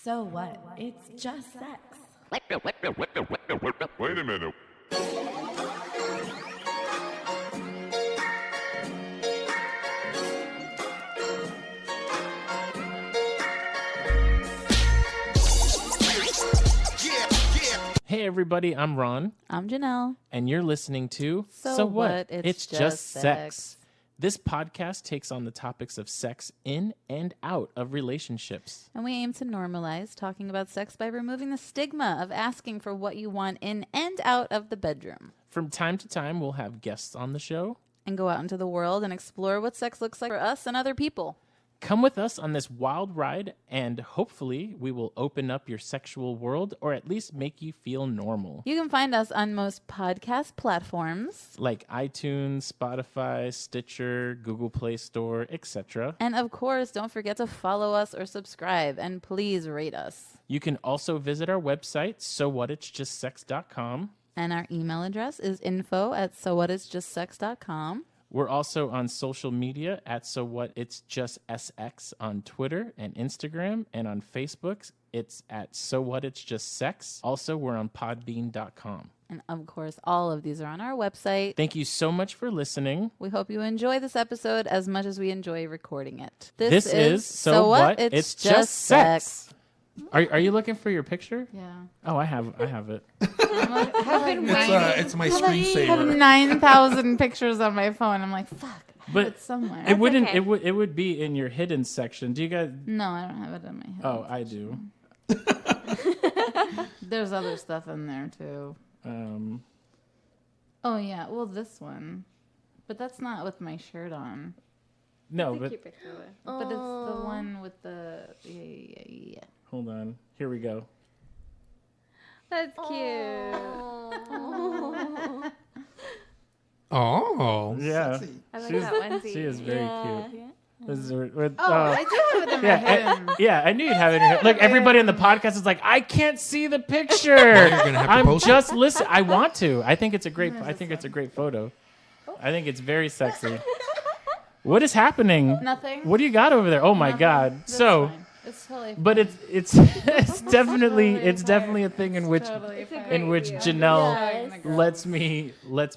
So what? It's just sex. Wait a minute. Hey everybody, I'm Ron, I'm Janelle. and you're listening to So What? It's Just Sex. This podcast takes on the topics of sex in and out of relationships. And we aim to normalize talking about sex by removing the stigma of asking for what you want in and out of the bedroom. From time to time, we'll have guests on the show. And go out into the world and explore what sex looks like for us and other people. Come with us on this wild ride, and hopefully we will open up your sexual world or at least make you feel normal. You can find us on most podcast platforms. Like iTunes, Spotify, Stitcher, Google Play Store, etc. And of course, don't forget to follow us or subscribe. And please rate us. You can also visit our website, sowhatitsjustsex.com. And our email address is info@sowhatitsjustsex.com. We're also on social media at SoWhatIt'sJustSX on Twitter and Instagram, and on Facebook, it's at SoWhatIt'sJustSex. Also, we're on Podbean.com. And of course, all of these are on our website. Thank you so much for listening. We hope you enjoy this episode as much as we enjoy recording it. This is So What? It's Just Sex. Are you looking for your picture? Yeah. Oh, I have it. It's my I have screensaver. 9,000 pictures on my phone. I'm like, fuck, I have But it somewhere. It wouldn't. okay. It would be in your hidden section. Do you guys? No, I don't have it in my head. Oh, I do. There's other stuff in there too. Oh yeah, well this one, but that's not with my shirt on. No, but But it's the one with the yeah. hold on. Here we go. That's cute. Oh, Yeah, I like She's- that onesie. she is very cute. This is with, I do have it in my head. yeah, I knew you'd have it in your head. Look, everybody in the podcast is like, I can't see the picture. gonna have to I'm post it. just listening. I want to. I think it's a great. I think it's a great photo. I think it's very sexy. What is happening? Nothing. What do you got over there? Oh my God! That's So, fine. It's totally fine. but it's definitely a thing in which Totally fine. Janelle Yeah. lets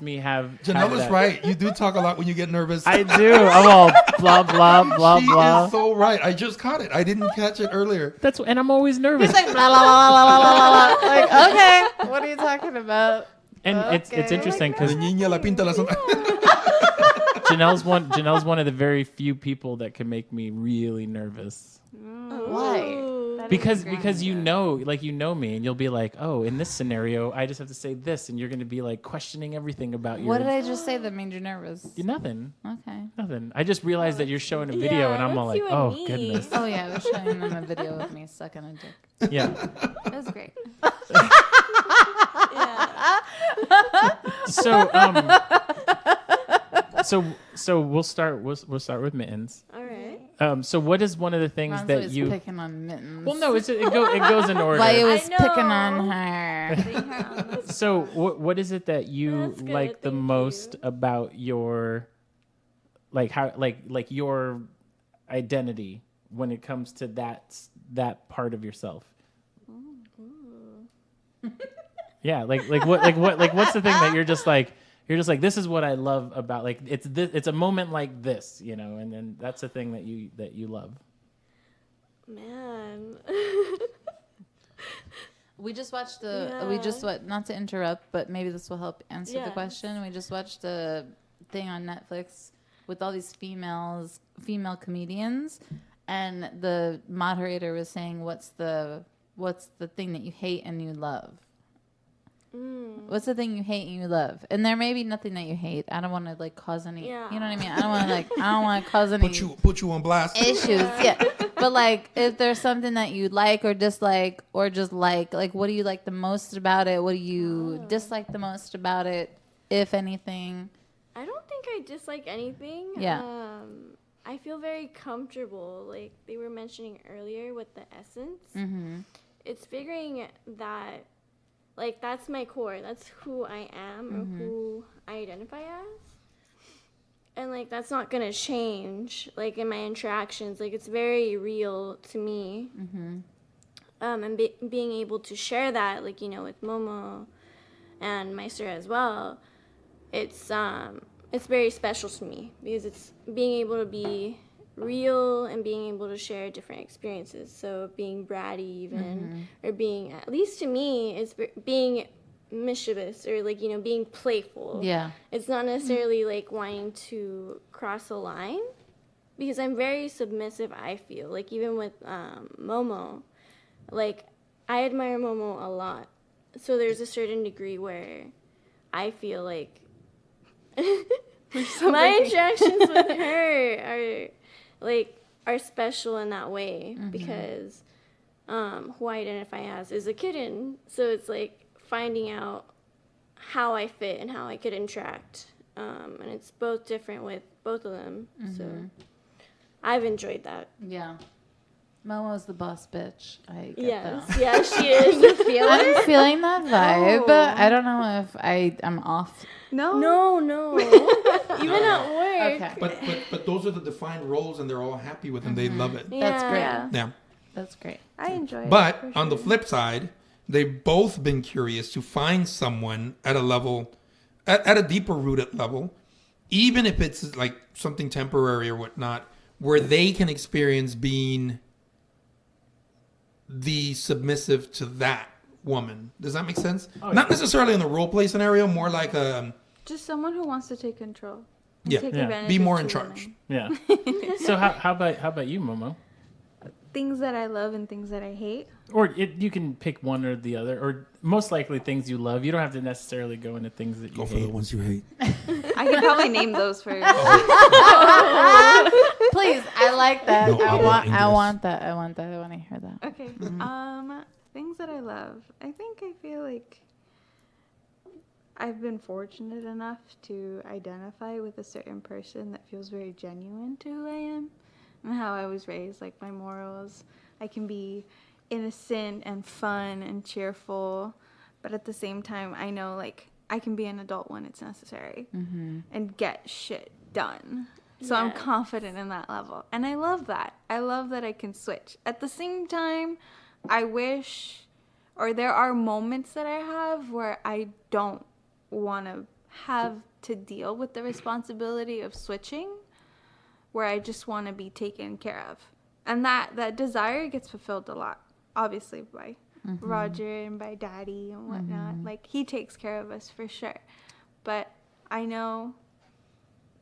me have. Janelle have was that. right. You do talk a lot when you get nervous. I do. I'm all blah blah blah she blah. is so right. I just caught it. I didn't catch it earlier. And I'm always nervous. He's like blah blah blah blah blah blah blah. Like okay, what are you talking about? And it's Okay. interesting because La niña la pinta la son- Janelle's one of the very few people that can make me really nervous. Why? Because you know me, and you'll be like, oh, in this scenario, I just have to say this, and you're going to be like questioning everything about your. What did I just say that made you nervous? Nothing. Okay. Nothing. I just realized that you're showing a video, and I'm all like, oh goodness. Oh yeah, I was showing them a video of me sucking a dick. Yeah. That was great. So we'll start with Mittens. All right. So what is one of the things Ron's that always you? picking on Mittens. Well, no, it goes in order. Why you was I know. picking on her? So what is it that you That's good, like the thank most you. about your your identity when it comes to that part of yourself? Yeah, what's the thing that you're just like this is what I love about it's a moment like this, and then that's the thing that you love. Man. We just watched Yeah. not to interrupt, but maybe this will help answer the Yes. question. We just watched a thing on Netflix with all these female comedians, and the moderator was saying, what's the thing that you hate and you love? What's the thing you hate and you love? And there may be nothing that you hate. I don't want to cause any. Yeah. You know what I mean? I don't want to cause any put you on blast. issues. Yeah. But if there's something that you like or dislike or just like what do you like the most about it? What do you dislike the most about it, if anything? I don't think I dislike anything. Yeah. I feel very comfortable, like they were mentioning earlier with the essence. Mm-hmm. It's figuring that, that's my core. That's who I am or who I identify as. And, that's not going to change, in my interactions. It's very real to me. and being able to share that, like, you know, with Momo and Meister as well, it's very special to me because it's being able to be real and being able to share different experiences. So being bratty even, or being, at least to me, it's being mischievous or, like, you know, being playful. Yeah. It's not necessarily like wanting to cross a line, because I'm very submissive, I feel. Like, even with Momo, like, I admire Momo a lot. So there's a certain degree where I feel like my interactions with her are special in that way, because who I identify as is a kitten. So it's like finding out how I fit and how I could interact. And it's both different with both of them. So I've enjoyed that. Yeah. Momo's the boss bitch. I get Yes. that. Yeah, she is. I'm feeling that vibe. Oh. I don't know if I'm off. No. No. Even at work. Okay. But those are the defined roles, and they're all happy with them. They love it. That's great. Yeah. Yeah. That's great. I enjoy it. But for on the sure. flip side, they've both been curious to find someone at a level, at a deeper rooted level, even if it's like something temporary or whatnot, where they can experience being the submissive to that woman. Does that make sense? Oh, Not yeah. necessarily in the role play scenario, more like Just someone who wants to take control. And Yeah. Take Yeah. advantage be of more in two charge. women. Yeah. So how about you, Momo? Things that I love and things that I hate. Or you can pick one or the other, or most likely things you love. You don't have to necessarily go into things that you Go for the hate. ones you hate. I could probably name those first. Please, I like that. No, I want English. that. I want to hear that. Okay. Things that I love. I think I feel like I've been fortunate enough to identify with a certain person that feels very genuine to who I am and how I was raised, like my morals. I can be innocent and fun and cheerful, but at the same time, I know, like, I can be an adult when it's necessary and get shit done. So I'm Yes. confident in that level. And I love that. I love that I can switch. At the same time, I wish, or there are moments that I have where I don't want to have to deal with the responsibility of switching, where I just want to be taken care of. And that desire gets fulfilled a lot, obviously, by Roger and by Daddy and whatnot. Like, he takes care of us for sure. But I know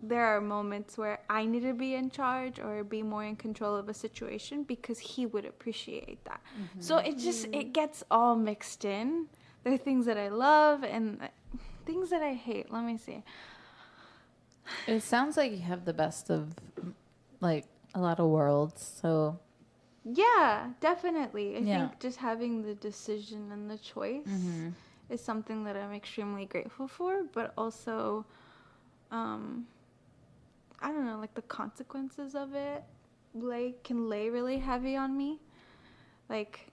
there are moments where I need to be in charge or be more in control of a situation because he would appreciate that. So it gets all mixed in. There are things that I love and things that I hate. Let me see. It sounds like you have the best of, like, a lot of worlds. So Yeah, definitely. I Yeah. think just having the decision and the choice is something that I'm extremely grateful for, but also I don't know, like the consequences of it can lay really heavy on me. Like,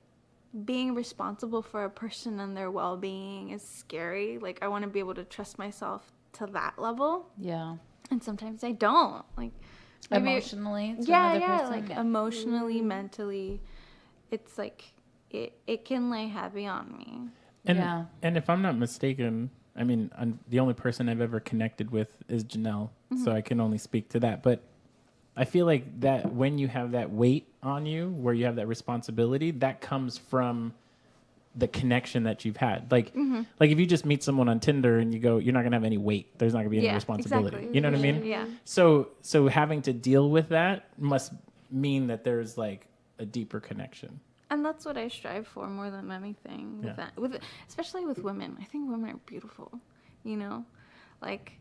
being responsible for a person and their well-being is scary. Like, I want to be able to trust myself to that level, yeah, and sometimes I don't. Like, maybe emotionally, to yeah, another yeah, person. like emotionally, mentally, it's like it can lay heavy on me. And Yeah. and if I'm not mistaken, I mean, the only person I've ever connected with is Janelle, so I can only speak to that. But I feel like that when you have that weight on you, where you have that responsibility, that comes from the connection that you've had. Like, like if you just meet someone on Tinder and you go, you're not gonna have any weight. There's not gonna be any Yeah, responsibility. exactly. You know what I mean? Yeah. So having to deal with that must mean that there's like a deeper connection. And that's what I strive for more than anything. With Yeah. that, especially with women. I think women are beautiful. You know, like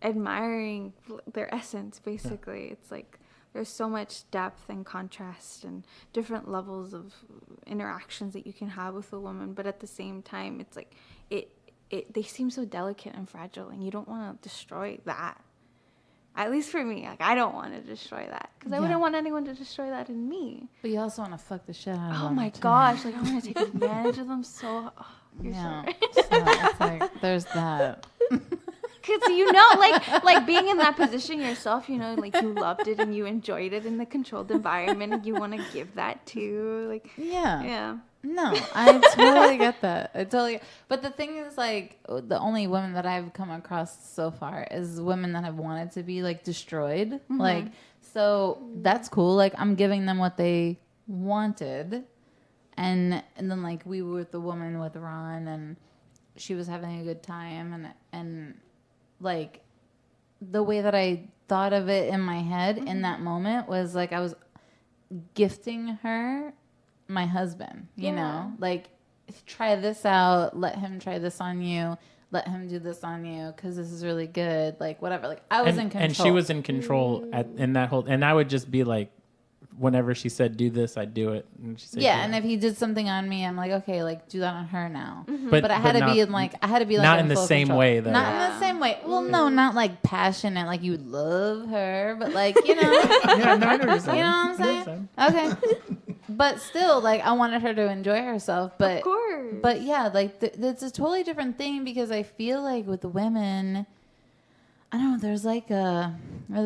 admiring their essence. Basically, it's like there's so much depth and contrast and different levels of interactions that you can have with a woman. But at the same time, it's like they seem so delicate and fragile, and you don't want to destroy that. At least for me, like I don't want to destroy that because I Yeah. wouldn't want anyone to destroy that in me. But you also want to fuck the shit out of Oh them, my too. gosh, like I want to take advantage of them so. Oh, you're Yeah. so right. So it's like there's that. Because like being in that position yourself, like you loved it and you enjoyed it in the controlled environment, and you want to give that to Yeah. No, I totally get that. But the thing is, like, the only women that I've come across so far is women that have wanted to be like destroyed. Mm-hmm. Like, so that's cool. Like, I'm giving them what they wanted, and then like we were with the woman with Ron, and she was having a good time, and like the way that I thought of it in my head in that moment was like I was gifting her my husband, you know, like try this out, let him try this on you, let him do this on you because this is really good, like whatever. Like I was in control, and she was in control in that whole. And I would just be like, whenever she said do this, I'd do it. And she said, yeah, and if he did something on me, I'm like, okay, like do that on her now. Mm-hmm. But I had to be not in the full same control. way though. Not in the same way. Well, no, not like passionate, like you would love her, but like you know, Yeah, no, I know what you're saying. you know what I'm saying? Okay, but still, like I wanted her to enjoy herself. But of course. But yeah, like it's a totally different thing because I feel like with women, I don't know, there's a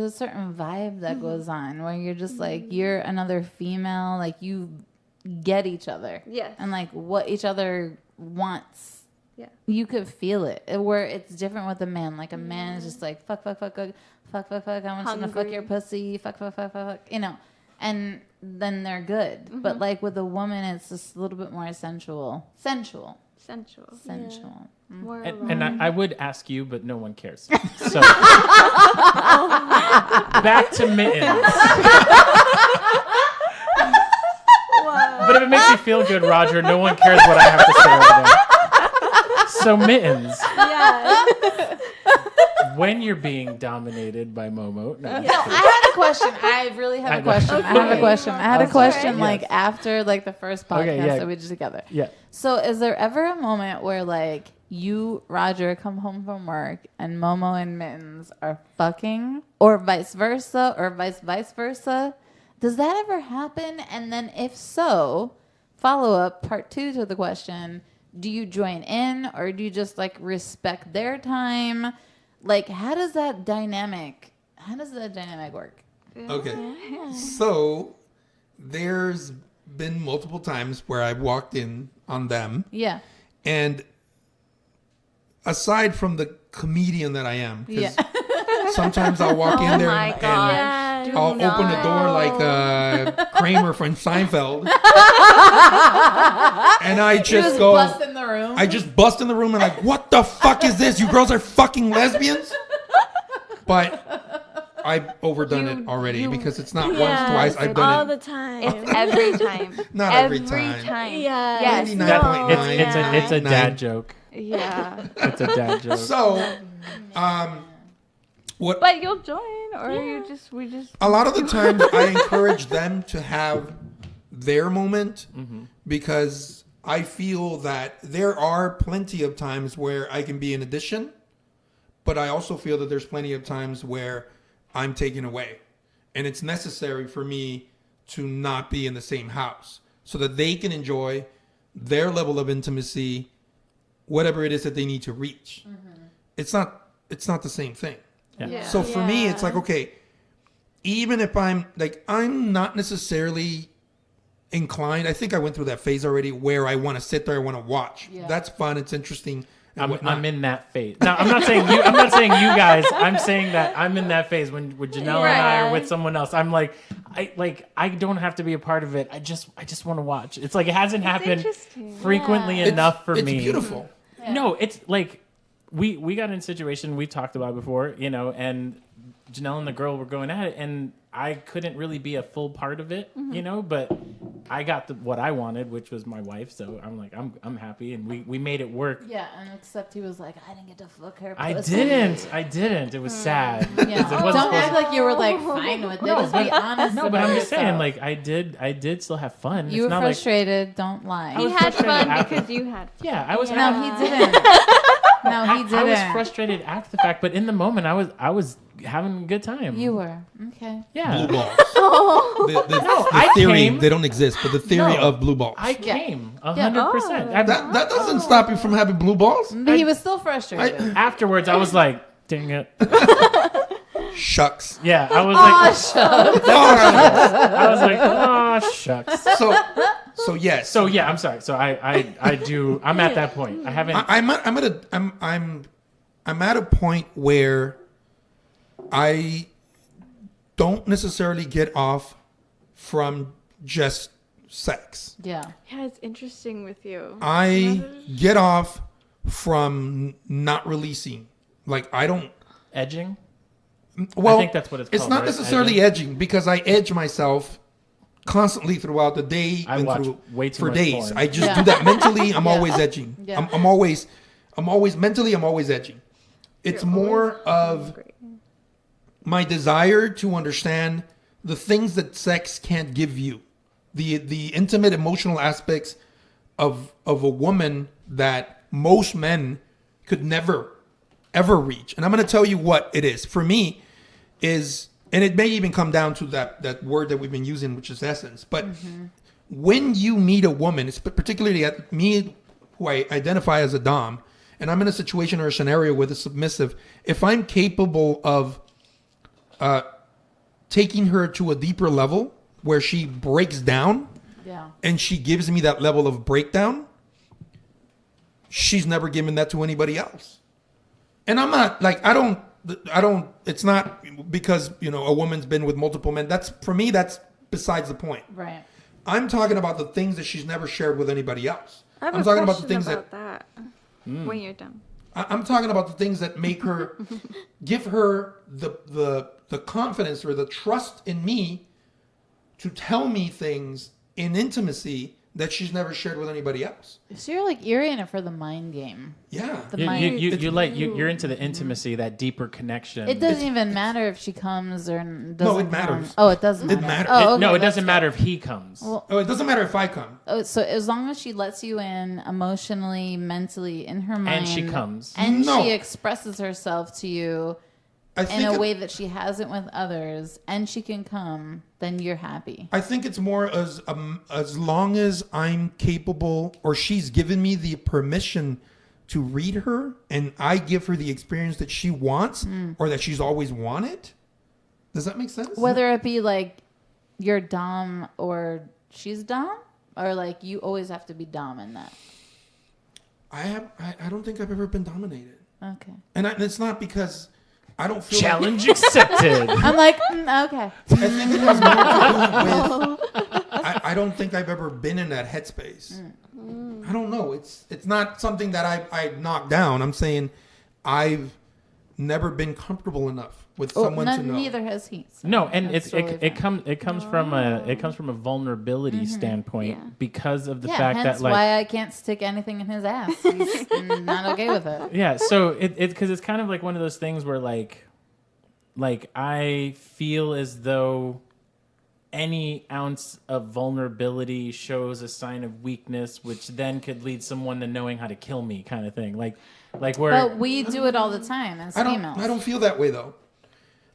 certain vibe that goes on where you're just like, you're another female, like you get each other. Yes. And like what each other wants. Yeah. You could feel it. Where it's different with a man. Like a man is just like, fuck, I want you to fuck your pussy, fuck, you know. And then they're good. Mm-hmm. But like with a woman, it's just a little bit more sensual. Sensual. Mm. And I would ask you, but no one cares. So back to Mittens. But if it makes you feel good, Roger, no one cares what I have to say over there. So Mittens, Yeah. when you're being dominated by Momo, no, I had a question. I really have a question. I have a question. I had a question like Yes. after like the first podcast Okay, yeah. that we did together. yeah. So is there ever a moment where like you, Roger, come home from work and Momo and Mittens are fucking or vice versa or vice versa? Does that ever happen? And then if so, follow up part 2 to the question, do you join in or do you just like respect their time? Like how does that dynamic work? Okay. So there's been multiple times where I've walked in on them, Yeah. and aside from the comedian that I am, 'cause Yeah. sometimes I'll walk in there my and God. Yeah. I'll open the door like Kramer from Seinfeld, and I You just just go. bust in the room. I just bust in the room and like, what the fuck is this? You girls are fucking lesbians? But I've overdone it already because it's not once, twice. I've all done the it. time. It's every time. Not every time. Yeah. Yes. 99.9. It's a dad joke. Yeah. It's a dad joke. So, what? But you'll join, or we just. A lot of the times I encourage them to have their moment because I feel that there are plenty of times where I can be an addition, but I also feel that there's plenty of times where I'm taken away. And it's necessary for me to not be in the same house so that they can enjoy their level of intimacy, whatever it is that they need to reach. It's not the same thing. Yeah. So for me, it's like, okay, even if I'm not necessarily inclined. I think I went through that phase already where I want to sit there, I want to watch. Yeah. That's fun. It's interesting. and whatnot. I'm in that phase. Now, I'm not saying you. I'm not saying you guys. I'm saying that I'm in that phase when Janelle and I are with someone else. I'm like, I don't have to be a part of it. I just want to watch. It's like it hasn't happened frequently enough for me. It's beautiful. Yeah. No, it's like we got in a situation we talked about before, and Janelle and the girl were going at it, and I couldn't really be a full part of it, but I got what I wanted, which was my wife. So I'm like, I'm happy, and we made it work. Yeah, and except he was like, I didn't get to fuck her. I pussy." didn't. It was sad. Yeah. 'Cause it wasn't Don't supposed act to- like you were like fine with it. Just be honest. No, but about I'm just saying, yourself. like I did still have fun. You It's were not frustrated. Don't lie. He was had frustrated fun after. because you had fun. Yeah, I was. No, happy. he didn't. No, he didn't. I was frustrated after the fact, but in the moment, I was having a good time. You were. Okay. Yeah. Blue balls. Oh. The I theory, came- they don't exist, but the theory No. of blue balls. I came 100%. That doesn't stop you from having blue balls. But he was still frustrated. Afterwards, I was like, Dang it. Shucks. Yeah, I was like, shucks. I was like, oh shucks. So yes. So yeah, I'm sorry. So I do. I'm at that point. I haven't. I'm at a point where I don't necessarily get off from just sex. Yeah. Yeah, it's interesting with you. I get off from not releasing. Like I don't. Edging. Well, I think that's what it's It's called, not right? necessarily edging because I edge myself constantly throughout the day I and watch through way too for much days. porn. I just Yeah. do that mentally. I'm Yeah. always edging. Yeah. I'm always mentally. I'm always edging. It's more of Great. my desire to understand the things that sex can't give you, the intimate emotional aspects of a woman that most men could never ever reach. And I'm going to tell you what it is for me is, and it may even come down to that word that we've been using, which is essence. But when you meet a woman, it's particularly at me, who I identify as a dom, and I'm in a situation or a scenario with a submissive, if I'm capable of taking her to a deeper level where she breaks down Yeah. and she gives me that level of breakdown, she's never given that to anybody else. And I'm not like, I don't, it's not because, a woman's been with multiple men. That's, for me, that's besides the point. Right. I'm talking about the things that she's never shared with anybody else. I have I'm a talking about the question things about that. Hmm. When you're done. I'm talking about the things that make her, give her the confidence or the trust in me to tell me things in intimacy that she's never shared with anybody else. So you're in it for the mind game. Yeah. The mind. You're into the intimacy, that deeper connection. It doesn't even matter if she comes or doesn't. No, it matters. Come. Oh, it doesn't It matter. matters. Oh, okay, No, it that's doesn't matter if he comes. Well, Oh, it doesn't matter if I come. oh, so as long as she lets you in emotionally, mentally, in her mind, And she comes. and No. she expresses herself to you I in think a way that she hasn't with others, and she can come, then you're happy. I think it's more as long as I'm capable, or she's given me the permission to read her, and I give her the experience that she wants or that she's always wanted. Does that make sense? Whether it be like you're dom or she's dom, or like you always have to be dom in that. I don't think I've ever been dominated, Okay. and it's not because I don't feel Challenge accepted. I'm like, okay. I think it has more to do with. I don't think I've ever been in that headspace. I don't know. It's not something that I knocked down. I'm saying I've never been comfortable enough with someone to know. Neither has he. So No, and that's totally it fine. comes from a vulnerability standpoint Yeah. because of the Yeah, fact hence that like why I can't stick anything in his ass. He's not okay with it. yeah, so it because it's kind of like one of those things where like I feel as though any ounce of vulnerability shows a sign of weakness, which then could lead someone to knowing how to kill me, kind of thing. Like where But we do it all the time as females. I don't feel that way though.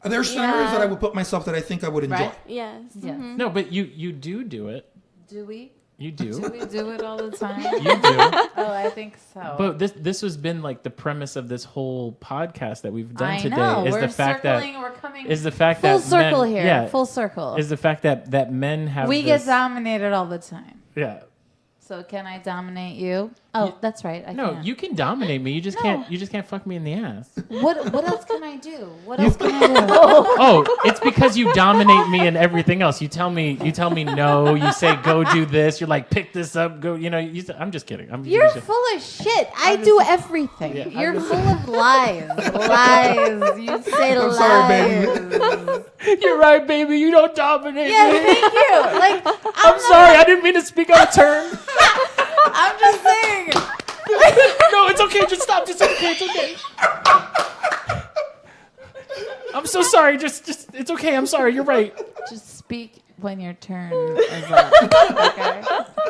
There's scenarios that I would put myself that I think I would enjoy. Right? Yes. Yes. no, but you do it. Do we? You Do do. we do it all the time? You do. Oh, I think so. But this has been like the premise of this whole podcast that we've done I today know. is We're the fact circling, that we're coming is the fact full that circle men, here. yeah, Full circle. is the fact that men have We this, get dominated all the time. yeah. So can I dominate you? Oh, that's right. I No, can. you can dominate me. You just can't fuck me in the ass. What else can I do? What else can I do? Oh, it's because you dominate me in everything else. You tell me no. You say go do this. You're like pick this up. Go. I'm just kidding. You're full of shit. I do everything. Yeah, I'm You're just- full of lies. Lies. You say I'm lies. sorry, baby. You're right, baby. You don't dominate Yeah, me. thank you. Like, I'm sorry. I didn't mean to speak out of turn. I'm just saying. No, it's okay. Just stop. It's okay. It's okay. I'm so sorry. Just it's okay. I'm sorry. You're right. Just speak when your turn is up. Okay.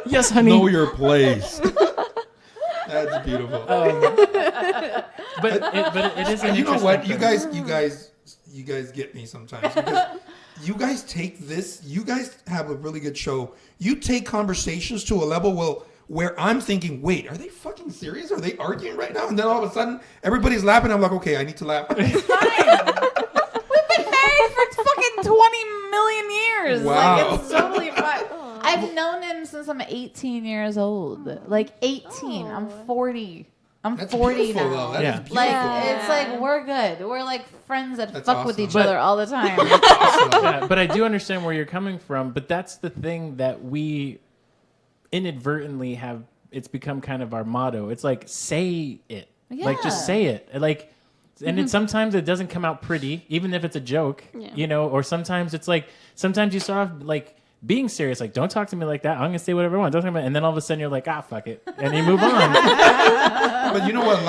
Yes, honey. Know your place. That's beautiful. But it is an you know interesting what? thing. You guys get me sometimes because you guys take this. You guys have a really good show. You take conversations to a level where I'm thinking, wait, are they fucking fucking serious? Are they arguing right now? And then all of a sudden, everybody's laughing. I'm like, okay, I need to laugh. We've been married for fucking 20 million years. Wow. Like, it's totally fine. I've known him since I'm 18 years old. Like 18. I'm 40. I'm That's 40 beautiful, now. though. That is Yeah. beautiful. Like it's like we're good. We're like friends that That's fuck with awesome. each But- other all the time. Awesome. Yeah, but I do understand where you're coming from. But that's the thing that we inadvertently have. It's become kind of our motto. It's like, say it. Like, just Yeah. say it. Like, and it, sometimes it doesn't come out pretty, even if it's a joke, you know, or sometimes it's like, sometimes you start off like being serious. Like, don't talk to me like that. I'm going to say whatever I want. Don't talk about it. And then all of a sudden you're like, fuck it. And you move on. But you know what? A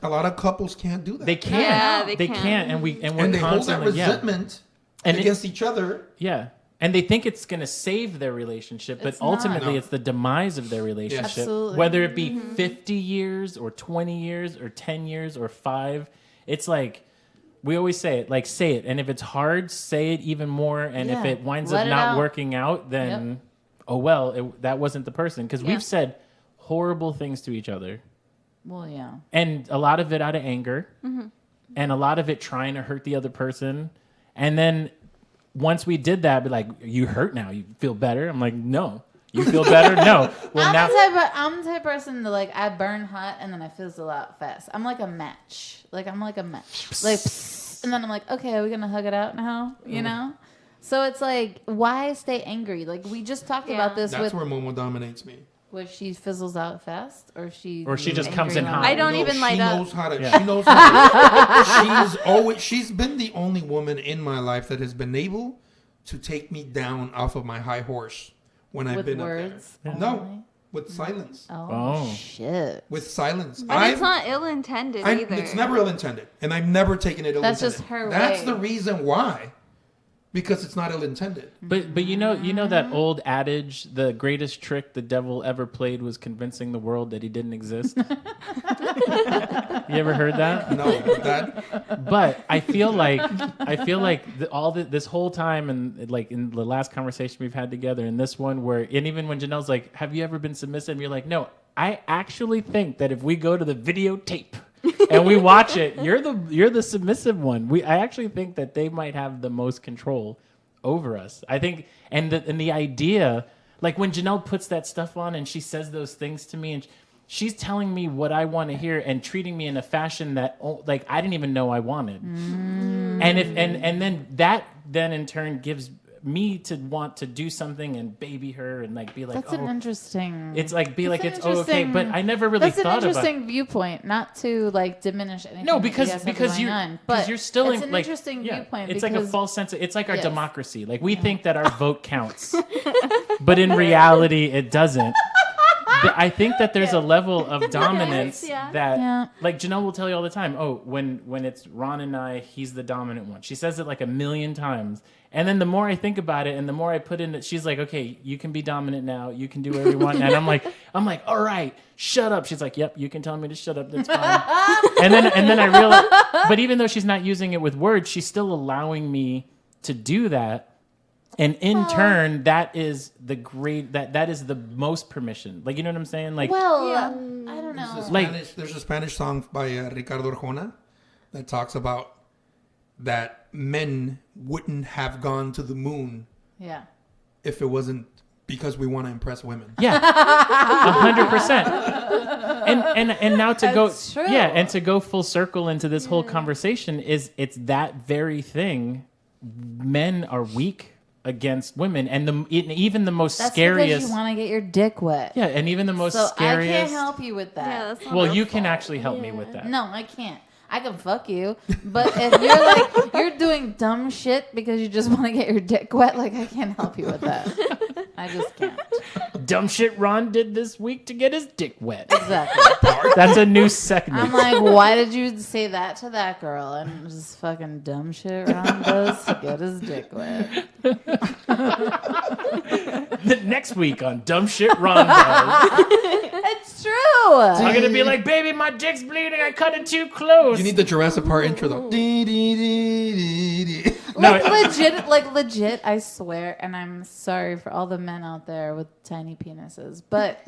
lot of couples can't do that. They can't. Yeah, they they can't. can't. And we're and they hold that constantly, resentment And it- against each other. Yeah. And they think it's going to save their relationship, but It's not. ultimately No. it's the demise of their relationship. Absolutely. Whether it be 50 years or 20 years or 10 years or 5, it's like we always say it, like say it. And if it's hard, say it even more. And if Yeah. it winds Let up it not out. working out, then oh well, that wasn't the person. Because Yeah. we've said horrible things to each other. Well, yeah. And a lot of it out of anger. And a lot of it trying to hurt the other person. And then once we did that, be like, you hurt now. You feel better? I'm like, no. You feel better? No. Well, now. I'm the type of person that like I burn hot and then I fizzle out fast. I'm like a match. Like I'm like a match. Like psst, and then I'm like, okay, are we gonna hug it out now? You know? So it's like, why stay angry? Like we just talked Yeah. about this That's with where Momo dominates me. where she fizzles out fast or she just comes in angry hot. when- I don't No, even she light up. knows how to. Yeah. She knows how to. She's been the only woman in my life that has been able to take me down off of my high horse when I've with been words. up there. No, only? with silence. Oh, Oh. shit. With silence. But it's not ill-intended either. It's never ill-intended, and I've never taken it ill-intended. That's just her That's way. the reason why, because it's not ill-intended. But you know that old adage, the greatest trick the devil ever played was convincing the world that he didn't exist. You ever heard that? No, that But I feel like this whole time, and like in the last conversation we've had together, and this one and even when Janelle's like, "Have you ever been submissive?" You're like, "No, I actually think that if we go to the videotape and we watch it, you're the submissive one. I actually think that they might have the most control over us. I think, and the idea, like when Janelle puts that stuff on and she says those things to me, and she's telling me what I want to hear and treating me in a fashion that like I didn't even know I wanted. And if and then that then in turn gives me to want to do something and baby her and like be like, That's an interesting. it's like be like That's it's an okay, but interesting- I never really That's an thought about. interesting viewpoint, not to like diminish anything. No, that because you guys have because going you're on, because but you're still it's in an like interesting viewpoint. It's like a because- false sense. It's like our Yes. democracy. Like we think that our vote counts, but in reality, it doesn't. I think that there's a level of dominance yeah. that, Yeah. like Janelle will tell you all the time. Oh, when it's Ron and I, he's the dominant one. She says it like a million times, and then the more I think about it, and the more I put in it, she's like, okay, you can be dominant now. You can do whatever you want. And I'm like, all right, shut up. She's like, yep, you can tell me to shut up. That's fine. and then I realize, but even though she's not using it with words, she's still allowing me to do that. And in turn, that is that is the most permission. Like, you know what I'm saying? Like, Well, Yeah. I don't know. there's a Spanish song by Ricardo Arjona that talks about that men wouldn't have gone to the moon Yeah. if it wasn't because we want to impress women. yeah, 100%. And now to That's go, true. yeah, and to go full circle into this whole conversation it's that very thing. Men are weak against women, and even the most That's scariest. because you want to get your dick wet. Yeah, and even the most So scariest. I can't help you with that. Yeah, that's not Well, our you can fault. actually help me with that. No, I can't. I can fuck you, but if you're like you're doing dumb shit because you just want to get your dick wet, like I can't help you with that. I just can't. Dumb shit Ron did this week to get his dick wet. Exactly. That's a new segment. I'm like, why did you say that to that girl? And just fucking dumb shit Ron does to get his dick wet. Next week on Dumb Shit Ron does. It's true. I'm gonna be like, baby, my dick's bleeding. I cut it too close. You need the Jurassic Park intro though. Dee, dee, dee, dee, dee. No, legit, I swear, and I'm sorry for all the men out there with tiny penises, but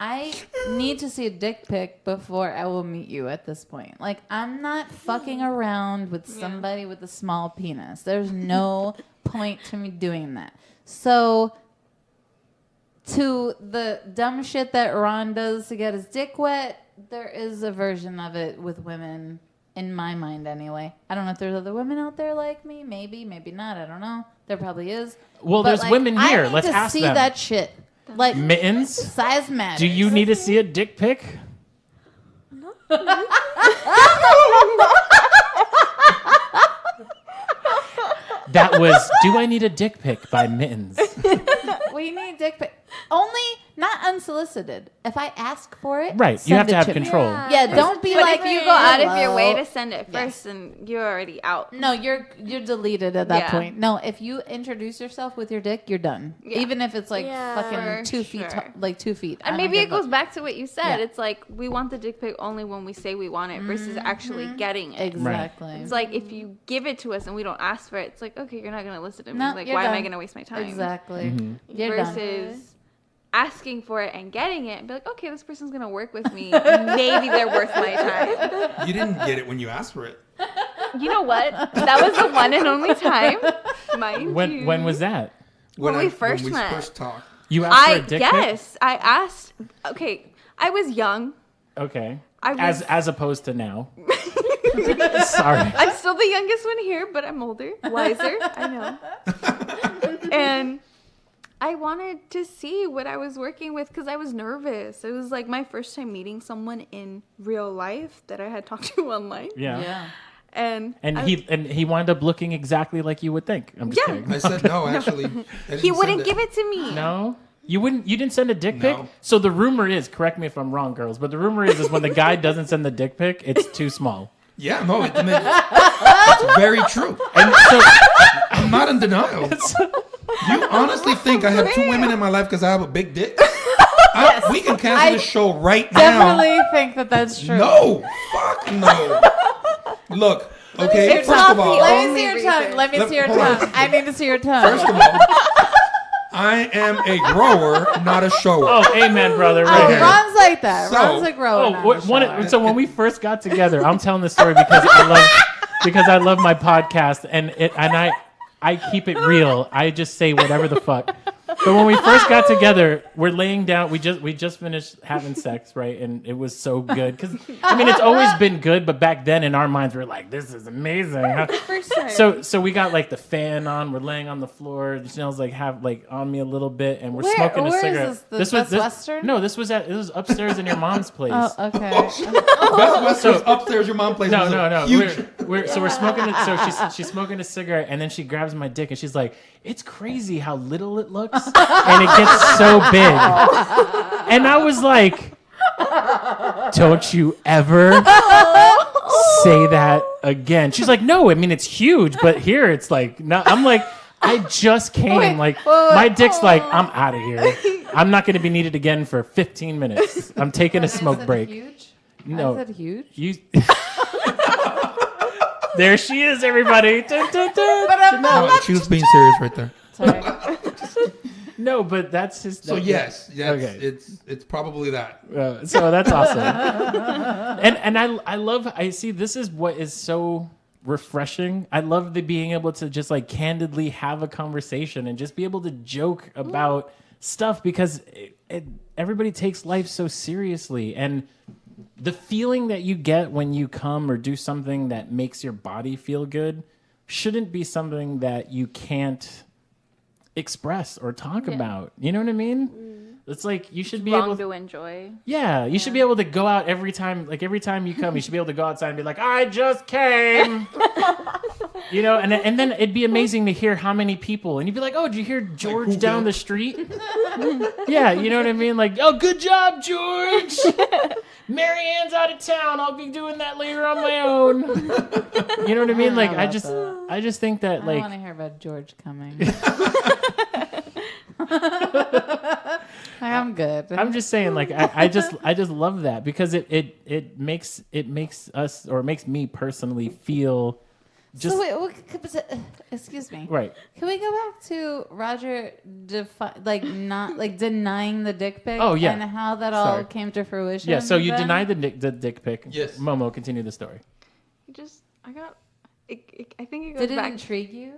I need to see a dick pic before I will meet you at this point. Like, I'm not fucking around with somebody with a small penis. There's no point to me doing that. So, to the dumb shit that Ron does to get his dick wet, there is a version of it with women, in my mind anyway. I don't know if there's other women out there like me. Maybe, maybe not. I don't know. There probably is. Well, But, there's women here. I need Let's to ask see them. that shit. Like, Mittens, size matters. do you need to see a dick pic? That was "Do I Need a Dick Pic" by Mittens. We need dick pic. Only not unsolicited. If I ask for it, Right, you send have to it have me. control. Yeah, don't be But like if you go out of your way "Hello." to send it first, then you're already out. No, you're deleted at that Yeah. point. No, if you introduce yourself with your dick, you're done. Yeah. Even if it's like Yeah, fucking for 2 feet, sure. like 2 feet. And maybe it goes back to what you said. Yeah. It's like we want the dick pic only when we say we want it versus actually getting it. Exactly. It's like if you give it to us and we don't ask for it, it's like, okay, you're not going to listen to me. No, Like, you're why am I done. going to waste my time? Exactly. Mm-hmm. You're done. Versus asking for it and getting it and be like, okay, this person's going to work with me. Maybe they're worth my time. You didn't get it when you asked for it. You know what? That was the one and only time. Mind you. When was that? When we first when we met. first talked. You asked for I a dick guess I asked. Okay, I was young. pic? Okay. I was- As opposed to now. Sorry. I'm still the youngest one here, but I'm older, wiser. I know. And I wanted to see what I was working with because I was nervous. It was like my first time meeting someone in real life that I had talked to online. Yeah. Yeah. And he wound up looking exactly like you would think. I'm just Yeah. kidding. I said no, actually. I didn't he wouldn't send give it to me. No? You didn't send a dick pic? No. So the rumor is, correct me if I'm wrong, girls, but the rumor is when the guy doesn't send the dick pic, it's too small. Yeah, no, it's very true. And so I'm not in denial. You honestly think I have 2 women in my life because I have a big dick? We can cancel this show right now. Definitely think that that's true. No, fuck no. Look, okay, It's first not of the all, Let me only see your reason. tongue. Let me Let- see your hold on. tongue. I need to see your tongue. first of all, I am a grower, not a shower. oh, amen, brother. Right Oh, here. Ron's like that. So- Ron's a grower. Oh, not what- a one, shower. so when we first got together, I'm telling this story because I love my podcast and I keep it real. I just say whatever the fuck. But when we first got together, we're laying down. We just finished having sex, right? And it was so good because I mean it's always been good, but back then in our minds we're like, this is amazing. First time. So we got like the fan on. We're laying on the floor. Chanel's like on me a little bit, and we're Where- smoking a where is cigarette. this? The Best Western? No, this was upstairs in your mom's place. Oh, okay. Best Western's upstairs, your mom plays. No. Huge. We're smoking. So she's smoking a cigarette, and then she grabs my dick, and she's like, "It's crazy how little it looks, and it gets so big." And I was like, "Don't you ever say that again?" She's like, "No, I mean it's huge, but here it's like, no." I'm like, "I just came. My dick's like, I'm out of here. I'm not going to be needed again for 15 minutes. I'm taking a smoke break." Huge? No. I said huge. You. There she is, everybody. Dun, dun, dun. No, she was being serious right there. Sorry. No, but that's his. So yes, Okay. it's probably that. So that's awesome. and I love. I see. This is what is so refreshing. I love the being able to just like candidly have a conversation and just be able to joke about stuff because everybody takes life so seriously and. The feeling that you get when you come or do something that makes your body feel good shouldn't be something that you can't express or talk about. You know what I mean? It's like you should be Wrong able to enjoy. Yeah, you should be able to go out every time you come, you should be able to go outside and be like, "I just came." You know, and then it'd be amazing to hear how many people, and you'd be like, "Oh, did you hear George who down did? the street?" Yeah, you know what I mean? Like, "Oh, good job, George. Mary Ann's out of town. I'll be doing that later on my own." You know what I mean? Like, I just think that I like want to hear about George coming. I'm good. I'm just saying, like, I just love that because it makes us or makes me personally feel Just so wait, excuse me. right. Can we go back to Roger denying the dick pic? Oh, yeah. And how that Sorry. all came to fruition? Yeah. So you then? denied the dick pic. Yes. Momo, continue the story. I think it goes Did it back. intrigue you?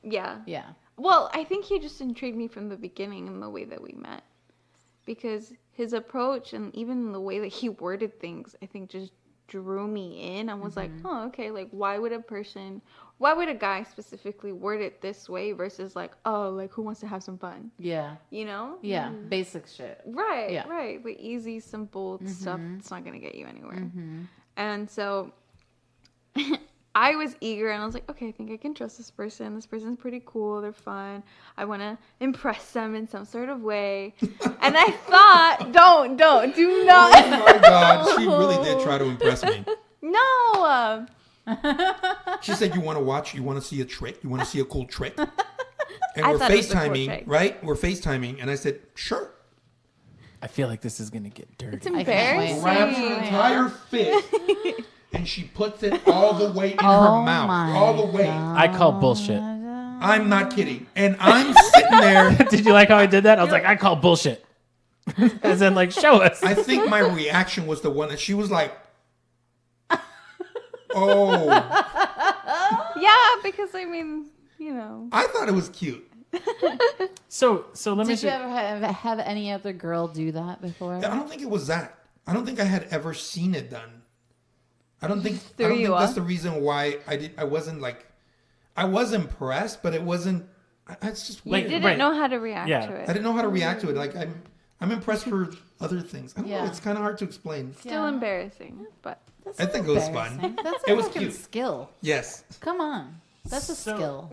Yeah. Yeah. Well, I think he just intrigued me from the beginning in the way that we met. Because his approach and even the way that he worded things, I think just drew me in. I was like, oh, okay, like why would a guy specifically word it this way versus like, oh, like who wants to have some fun? Yeah. You know? Yeah. Basic shit. Right, Yeah. right. The easy, simple stuff that's not going to get you anywhere. And so I was eager and I was like, okay, I think I can trust this person. This person's pretty cool. They're fun. I want to impress them in some sort of way. And I thought, do not. Oh my God, she really did try to impress me. No. She said, you want to watch? You want to see a trick? You want to see a cool trick? And I we're thought it was a cool FaceTiming, trick. right? We're FaceTiming. And I said, sure. I feel like this is gonna get dirty. It's I can't wait. embarrassing. Grabs her entire fist and she puts it all the way in her Oh mouth. my All the way. I call bullshit. I'm not kidding. And I'm sitting there. Did you like how I did that? I was like, I call bullshit. As in, like, show us. I think my reaction was the one that she was like, oh. Yeah, because I mean, you know. I thought it was cute. So let me Did see. you ever have any other girl do that before? I don't think it was that. I don't think I had ever seen it done. I don't think you that's off? the reason why I wasn't like, I was impressed, but it wasn't. It's just Like, weird. Didn't right. know how to react Yeah. to I it. didn't know how to react to it. Like I'm impressed for other things. I don't know. Yeah. It's kind of hard to explain. Still embarrassing, but That's I think it was fun. embarrassing. That's It a was fucking cute. skill. Yes, Come on. That's a So- skill.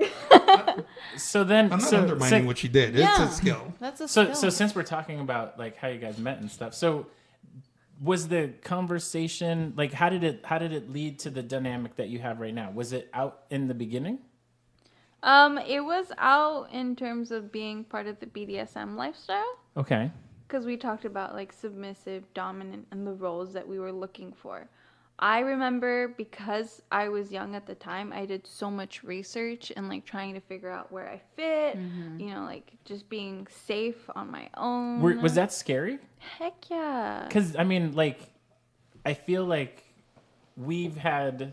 So then, I'm not so, undermining what she did. It's Yeah. a skill. That's a so skill. so since we're talking about like how you guys met and stuff, so was the conversation like how did it lead to the dynamic that you have right now? Was it out in the beginning? it was out in terms of being part of the BDSM lifestyle. Okay. Because we talked about like submissive, dominant, and the roles that we were looking for. I remember because I was young at the time, I did so much research and like trying to figure out where I fit, you know, like just being safe on my own. Was that scary? Heck yeah. Because I mean, like, I feel like we've had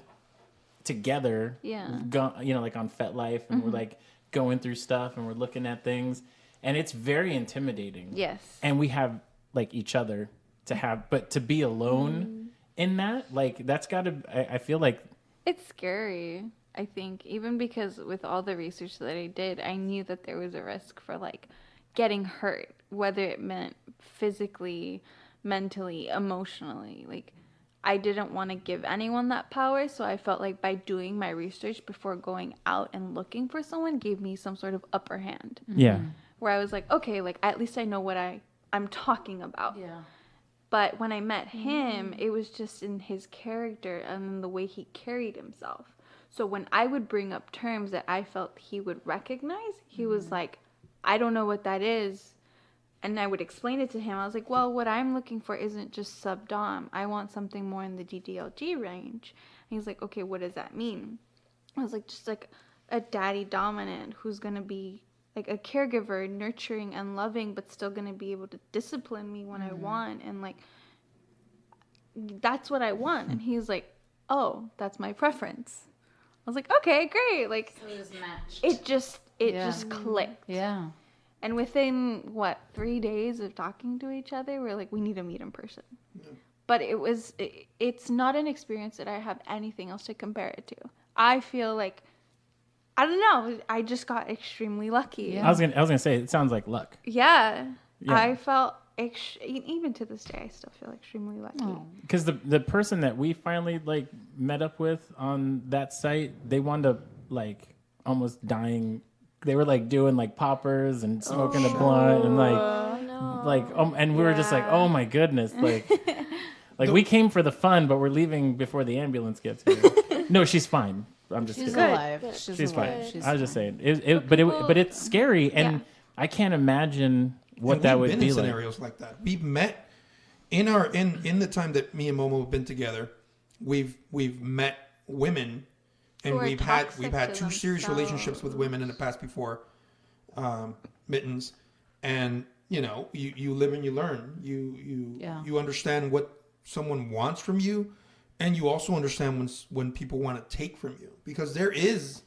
together, Yeah. you know, like on FetLife, and we're like going through stuff and we're looking at things, and it's very intimidating. Yes. And we have like each other to have, but to be alone in that, like, that's got to. I feel like It's scary, I think, even because with all the research that I did, I knew that there was a risk for like getting hurt, whether it meant physically, mentally, emotionally. Like, I didn't want to give anyone that power, so I felt like by doing my research before going out and looking for someone gave me some sort of upper hand. yeah. Where I was like, okay, like at least I know what I'm talking about. Yeah. But when I met him, it was just in his character and in the way he carried himself. So when I would bring up terms that I felt he would recognize, he was like, I don't know what that is. And I would explain it to him. I was like, well, what I'm looking for isn't just sub-dom. I want something more in the DDLG range. And he's like, okay, what does that mean? I was like, just like a daddy dominant who's going to be like a caregiver, nurturing and loving, but still going to be able to discipline me when I want. And like, that's what I want. And he's like, oh, that's my preference. I was like, okay, great. Like, It was matched. it just Yeah. clicked. Yeah. And within 3 days of talking to each other, we're like, we need to meet in person. But it's not an experience that I have anything else to compare it to. I feel like, I don't know, I just got extremely lucky. Yeah. I was gonna say it sounds like luck. Yeah. Yeah. I felt, even to this day, I still feel extremely lucky. Oh. Because the person that we finally like met up with on that site, they wound up like almost dying. They were like doing like poppers and smoking a blunt and and we were just like, oh my goodness, like we came for the fun, but we're leaving before the ambulance gets here. No, she's fine. I'm just She's kidding. alive. Good. She's alive. fine. She's I was just fine. saying, but it's scary, and Yeah. I can't imagine what And that we've would been be in like. scenarios like that. We've met in the time that me and Momo have been together. We've met women, and Who are we've had toxic to two serious relationships with themselves. women in the past before Mittens, and you live and you learn. You understand what someone wants from you, and you also understand when people want to take from you, because there is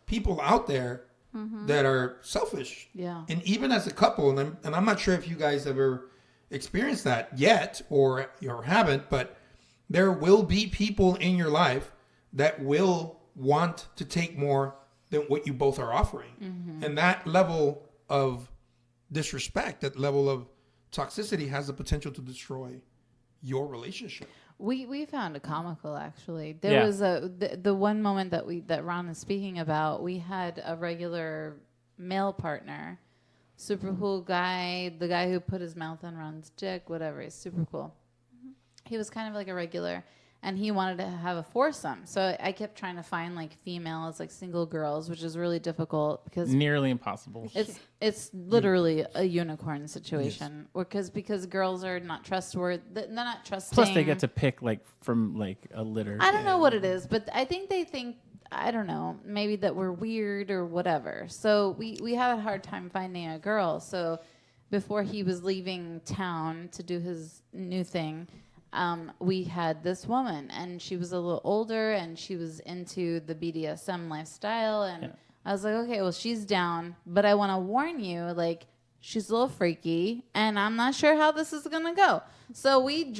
people out there that are selfish. Yeah. And even as a couple, and I'm not sure if you guys ever experienced that yet or haven't, but there will be people in your life that will want to take more than what you both are offering. And that level of disrespect, that level of toxicity has the potential to destroy your relationship. We found it comical, actually. There was the one moment that Ron is speaking about. We had a regular male partner, super cool guy, the guy who put his mouth on Ron's dick, whatever. He's super cool. He was kind of like a regular, and he wanted to have a foursome. So I kept trying to find like females, like single girls, which is really difficult because Nearly impossible. it's literally a unicorn situation. Because girls are not trustworthy. They're not trusting. Plus, they get to pick like from like a litter. I don't know what it is, but I think they think, I don't know, maybe that we're weird or whatever. So we had a hard time finding a girl. So before he was leaving town to do his new thing, we had this woman, and she was a little older, and she was into the BDSM lifestyle, and I was like, okay, well, she's down, but I want to warn you, like, she's a little freaky, and I'm not sure how this is gonna go. So we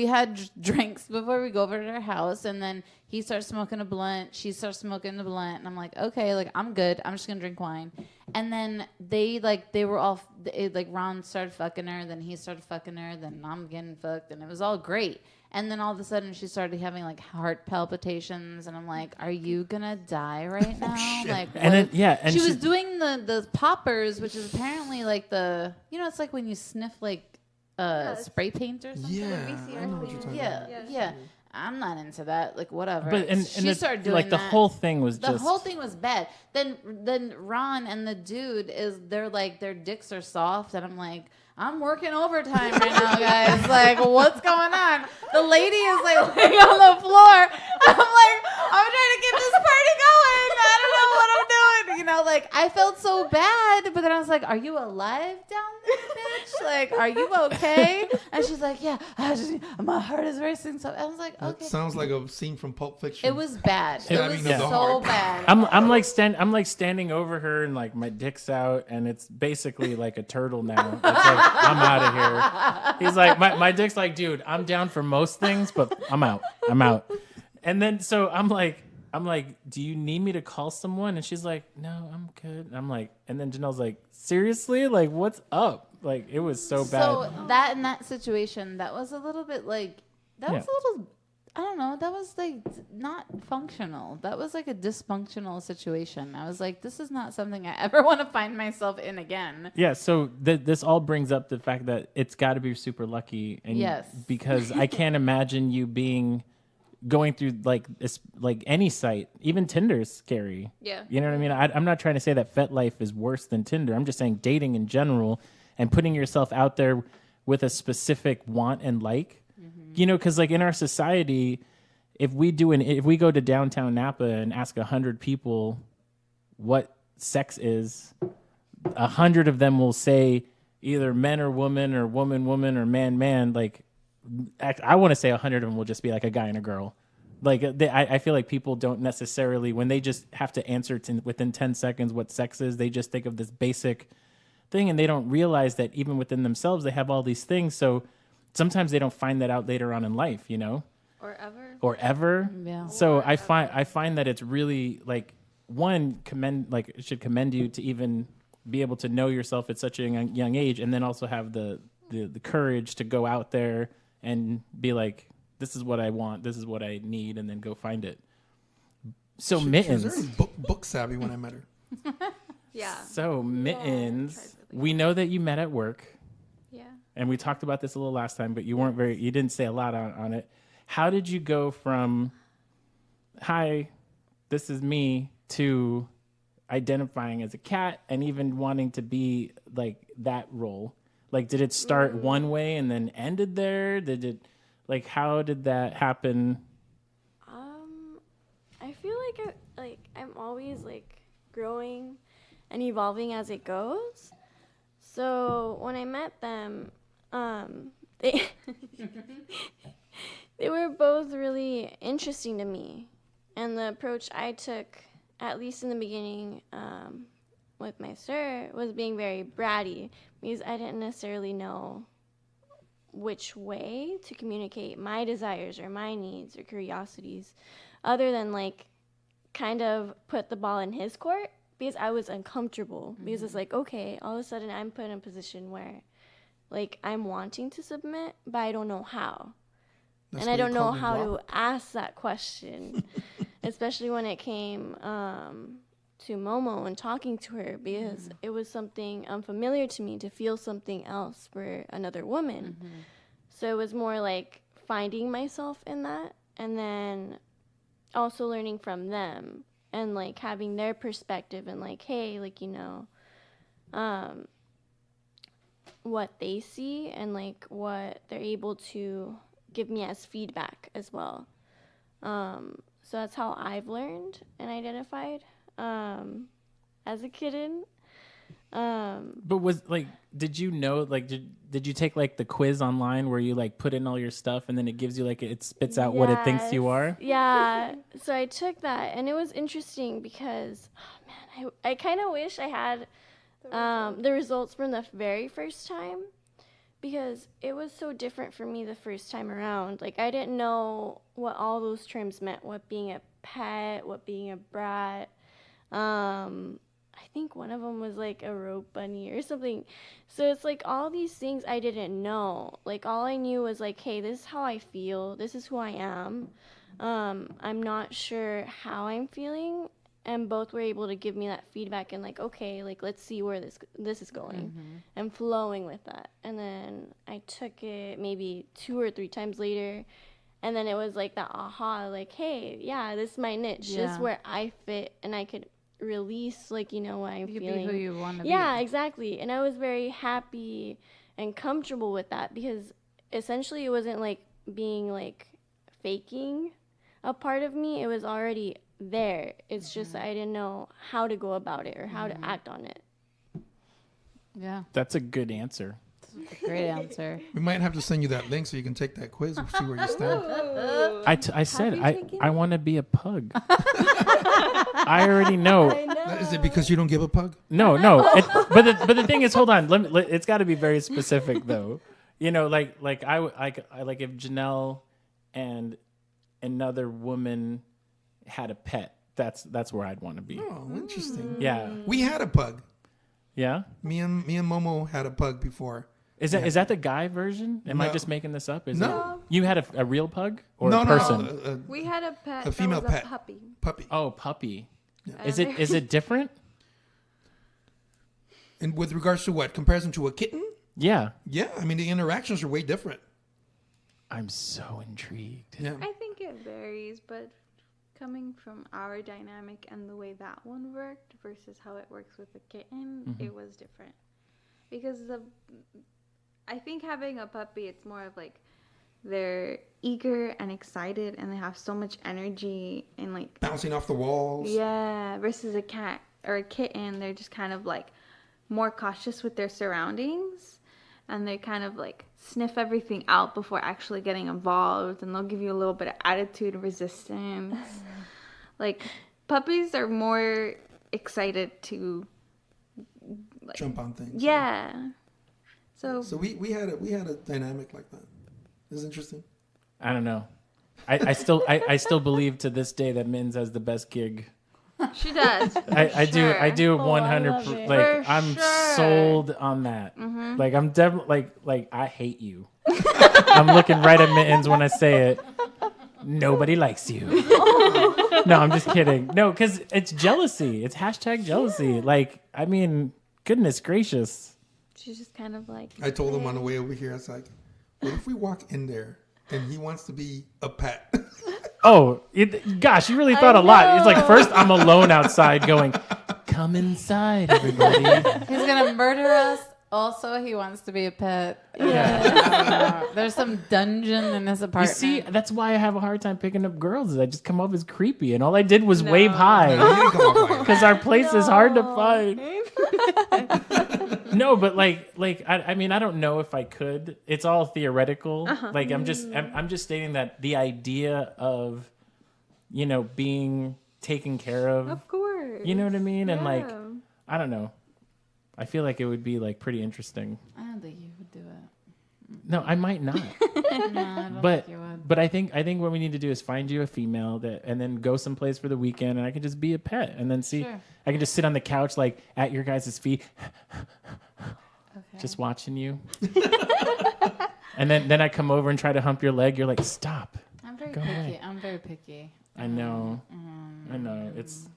had drinks before we go over to her house, and then he starts smoking a blunt, she starts smoking a blunt, and I'm like, okay, like, I'm good, I'm just gonna drink wine. And then Ron started fucking her, then he started fucking her, then I'm getting fucked, and it was all great. And then all of a sudden she started having like heart palpitations, and I'm like, are you gonna die right now? Like, And what? then, and she was doing the poppers, which is apparently like it's like when you sniff like spray paint or something. I know what you're talking about. Yeah. I'm not into that. Like, whatever. But and she started doing like that. the whole thing was The just whole thing was bad. Then Ron and the dude they're like, their dicks are soft, and I'm like, I'm working overtime right now, guys. Like, what's going on? The lady is like laying on the floor. I'm like, I'm trying to get this party going. I don't know what I'm doing. Like, I felt so bad, but then I was like, are you alive down there, bitch? Like, are you okay? And she's like, yeah, my heart is racing. So I was like, okay. That sounds like a scene from Pulp Fiction. It was bad. It Stabbing was of the so heart. bad. I'm like standing over her, and like my dick's out, and it's basically like a turtle now. It's like, I'm out of here. He's like, my dick's like, dude, I'm down for most things, but I'm out. And then so I'm like, do you need me to call someone? And she's like, no, I'm good. And I'm like, and then Janelle's like, seriously? Like, what's up? Like, it was so bad. So that in that situation, that was a little bit like, was a little, I don't know, that was like not functional. That was like a dysfunctional situation. I was like, this is not something I ever want to find myself in again. Yeah, so this all brings up the fact that it's got to be super lucky. And Yes. because I can't imagine you going through like any site, even Tinder's scary. Yeah. You know what I mean? I'm not trying to say that FetLife is worse than Tinder. I'm just saying dating in general and putting yourself out there with a specific want and like. Because like in our society, if we go to downtown Napa and ask 100 people what sex is, 100 of them will say either men or woman or woman or man. Like, I want to say 100 of them will just be like a guy and a girl. Like, I feel like people don't necessarily, when they just have to answer within 10 seconds what sex is, they just think of this basic thing, and they don't realize that even within themselves they have all these things. So sometimes they don't find that out later on in life, or ever. Yeah. So I find that it's really like, it should commend you to even be able to know yourself at such a young age, and then also have the courage to go out there and be like, this is what I want, this is what I need, and then go find it. So She was Mittens. very book savvy when I met her. Yeah. So Mittens, we know that you met at work. Yeah. And we talked about this a little last time, but you didn't say a lot on it. How did you go from, hi, this is me, to identifying as a cat and even wanting to be like that role? Like, did it start one way and then ended there? How did that happen? I feel like I'm always like growing and evolving as it goes. So when I met them, they they were both really interesting to me, and the approach I took, at least in the beginning, with my sir, was being very bratty, because I didn't necessarily know which way to communicate my desires or my needs or curiosities, other than like kind of put the ball in his court, because I was uncomfortable. Because it's like, okay, all of a sudden I'm put in a position where like I'm wanting to submit, but I don't know how. That's And I why you don't know call me how Block. to ask that question, especially when it came to Momo and talking to her, because it was something unfamiliar to me to feel something else for another woman. So it was more like finding myself in that, and then also learning from them and like having their perspective and like, hey, like, you know, what they see and like what they're able to give me as feedback as well. So that's how I've learned and identified as a kitten. But was like, did you know, like, did you take like the quiz online where you like put in all your stuff and then it gives you like, it spits out what it thinks you Yes. are? Yeah. So I took that, and it was interesting because, oh man, I kind of wish I had the results from the very first time, because it was so different for me the first time around. Like, I didn't know what all those terms meant, what being a pet, what being a brat. I think one of them was like a rope bunny or something. So it's like all these things I didn't know. Like, all I knew was like, hey, this is how I feel. This is who I am. I'm not sure how I'm feeling. And both were able to give me that feedback and like, okay, like, let's see where this is going, and flowing with that. And then I took it maybe 2 or 3 times later, and then it was like that aha, like, hey, yeah, this is my niche. This Yeah. is where I fit, and I could release, like, you know, what I'm You could feeling. be who you want to Yeah, be. exactly. And I was very happy and comfortable with that, because essentially it wasn't like being like faking a part of me. It was already there. It's just I didn't know how to go about it or how to act on it. Yeah, That's a good answer. great answer. We might have to send you that link so you can take that quiz and see where you stand. I said you I taken I want to be a pug. I already know. Is it because you don't give a pug? No. But the thing is, hold on. It's got to be very specific though. You know, like I like if Janelle and another woman had a pet, that's where I'd want to be. Oh, interesting. Yeah. We had a pug. Yeah. Me and Momo had a pug before. Is that the guy version? Am I No. just making this up? Is No. it? You had a real pug or No, a person? no, We had a pet. A female that was pet. A puppy. puppy. Oh, puppy. Is it different? And with regards to what? Comparison to a kitten? Yeah. Yeah, I mean, the interactions are way different. I'm so intrigued. Yeah. I think it varies, but coming from our dynamic and the way that one worked versus how it works with a kitten, it was different. Because I think having a puppy, it's more of like they're eager and excited and they have so much energy and like, Bouncing off the walls. yeah, versus a cat or a kitten, they're just kind of like more cautious with their surroundings, and they kind of like sniff everything out before actually getting involved, and they'll give you a little bit of attitude resistance. Like, puppies are more excited to, like, Jump on things. yeah. So So we had a dynamic like that. It's interesting. I don't know. I still believe to this day that Min's has the best gig. she does. I do Oh, I 100. love it. Like, For I'm sure. sold on that. Like, I'm definitely like I hate you. I'm looking right at Mittens when I say it. Nobody likes you. No, I'm just kidding. No, because it's jealousy. It's hashtag jealousy. Like, I mean, goodness gracious. She's just kind of like, I told him on the way over here, I was like, what if we walk in there and he wants to be a pet? Oh, gosh, you really thought a lot. It's like, first I'm alone outside going, come inside, everybody. He's gonna murder us Also, he wants to be a pet. Yeah. There's some dungeon in his You apartment. see, that's why I have a hard time picking up girls. Is I just come off as creepy, and all I did was wave hi You didn't come off like because our place is hard to find. No, but I mean, I don't know if I could. It's all theoretical. Like I'm just stating that the idea of, being taken care Of course. you know what I mean? And like, Yeah. I don't know. I feel like it would be like pretty interesting. I don't think you would do it. No, I might not. No, I don't But think you would. but I think what we need to do is find you a female and then go someplace for the weekend, and I can just be a pet, and then see. Sure. I can just sit on the couch like at your guys' feet, Okay. just watching you. And then I come over and try to hump your leg. You're like, stop. I'm very Go picky. ahead. I'm very picky. I know. I know. It's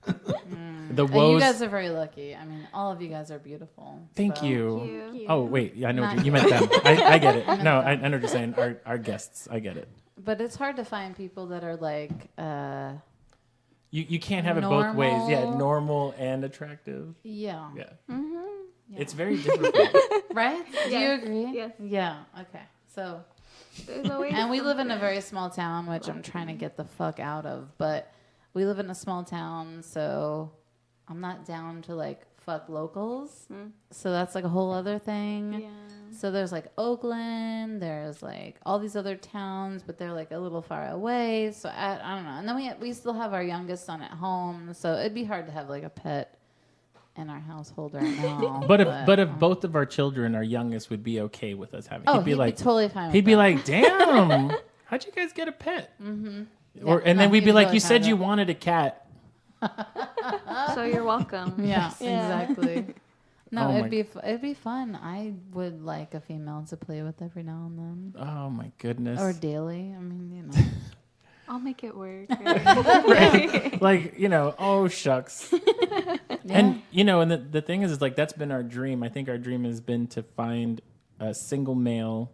the And you woes. guys are very lucky. I mean, all of you guys are beautiful. Thank so- you. Thank you. Oh wait, yeah, I know what Not you meant them. I get it. No, I know what you're saying. Our guests, I get it. But it's hard to find people that are like, You can't have it both ways. Yeah, Normal. normal and attractive. yeah. Yeah. Yeah. It's very difficult. Right? Do you Yes. agree? Yes. Yeah. Okay. So, There's always and we live in a something. very small town, which I'm trying to get the fuck out of. But we live in a small town, so I'm not down to like fuck locals. So that's like a whole other thing. Yeah. So there's like Oakland, there's like all these other towns, but they're like a little far away. So I don't know. And then we still have our youngest son at home, so it'd be hard to have like a pet in our household right now. But if both of our children, our youngest, would be okay with us having, he'd be totally fine. With he'd be that. like, damn, how'd you guys get a pet? Yeah, And then no, we'd be he'd like, really you said fine you with wanted a cat. So you're welcome. Yeah, Yeah. exactly. No, Oh my- it'd be fun. I would like a female to play with every now and then, Oh my goodness. or daily. I mean, you know. I'll make it work. Like, oh shucks. And and the thing is like that's been our dream. I think our dream has been to find a single male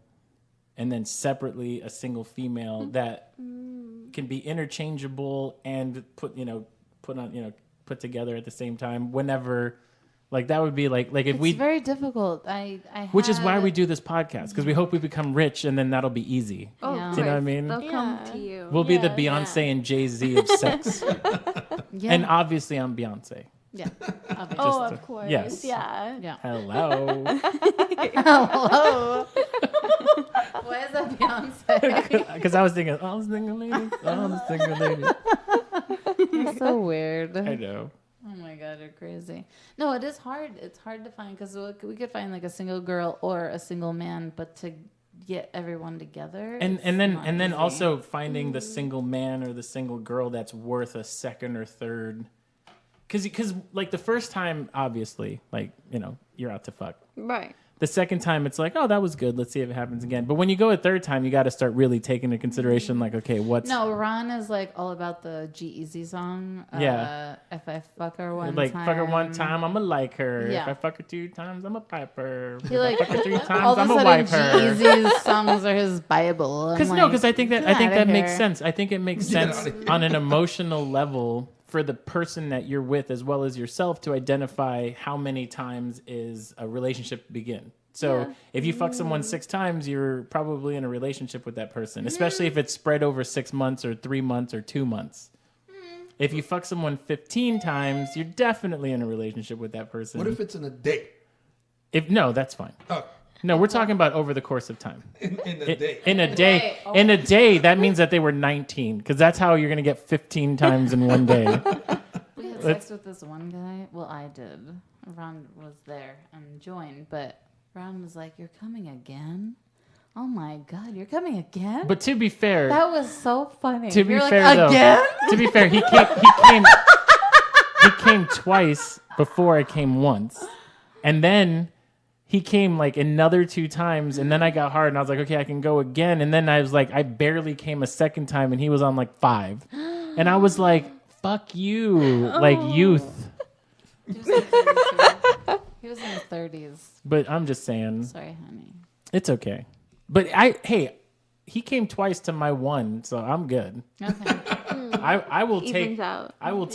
and then separately a single female that can be interchangeable and put together at the same time whenever. Like that would be like if It's we, very difficult. which is why had- we do this podcast, because we hope we become rich and then that'll be easy. Oh, Yeah. of Do you know what I course. mean? They'll come Yeah. to you. We'll be the Yeah. Beyonce and Jay-Z of sex. Yeah. And obviously I'm Beyonce. yeah. Obviously. Oh, Just of course. yes. Yeah. Yeah. Hello. Hello. Why is that Beyonce? Because I was thinking, oh, single lady. Oh, single lady. It's so weird. I know. Oh my god, you're crazy. No, it is hard. It's hard to find because we could find like a single girl or a single man, but to get everyone together, And it's and then not and then easy. also finding the single man or the single girl that's worth a second or third. Because like the first time, obviously, like, you're out to fuck. Right. The second time, it's like, oh, that was good. Let's see if it happens again. But when you go a third time, you got to start really taking into consideration, like, okay, what's No, Ron is like all about the G-Eazy song. Yeah. If I fuck her one like time. fuck her one time, I'ma like her. Yeah. If I fuck her 2 times, I'ma pipe her. He If like I fuck her 3 all times, of a I'ma sudden wipe her. G-Eazy's songs are his Bible. Because I think "Get that outta makes here." sense. I think it makes Get sense outta here. on an emotional level for the person that you're with as well as yourself to identify how many times is a relationship begin. So if you fuck someone 6 times, you're probably in a relationship with that person, especially if it's spread over 6 months or 3 months or 2 months. If you fuck someone 15 times, you're definitely in a relationship with that person. What if it's in a day? No, that's fine. Oh, No, we're talking about over the course of time. in a day. In a day, in a day, that means that they were 19, because that's how you're gonna get 15 times in one day. We had sex with this one guy. Well, I did. Ron was there and joined, but Ron was like, "You're coming again? Oh my god, you're coming again?" But to be fair, that was so funny. to be You're like, fair though, again? to be fair, he came twice before I came once, and then he came like another 2 times, and then I got hard, and I was like, okay, I can go again, and then I was like, I barely came a second time, and he was on like 5, and I was like, fuck you, like youth. He was in his 30s. But I'm just saying, Sorry, honey. it's okay. But he came twice to my 1, so I'm good. Okay. I will take Evens out. I will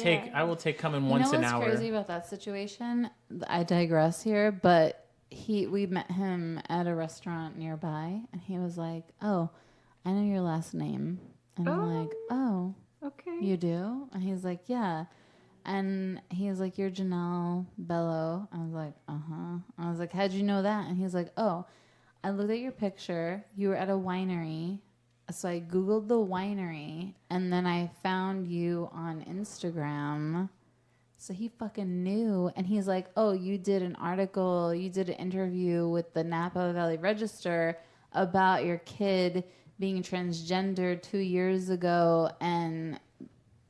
take coming You once know an what's hour. crazy about that situation? I digress here, but we met him at a restaurant nearby, and he was like, "Oh, I know your last name," and I'm like, "Oh, Okay. you do?" And he's like, "Yeah." And he was like, "You're Janelle Bello." I was like, "Uh-huh." I was like, "How'd you know that?" And he was like, "Oh, I looked at your picture. You were at a winery. So I Googled the winery, and then I found you on Instagram." So he fucking knew. And he's like, "Oh, you did an interview with the Napa Valley Register about your kid being transgender 2 years ago, and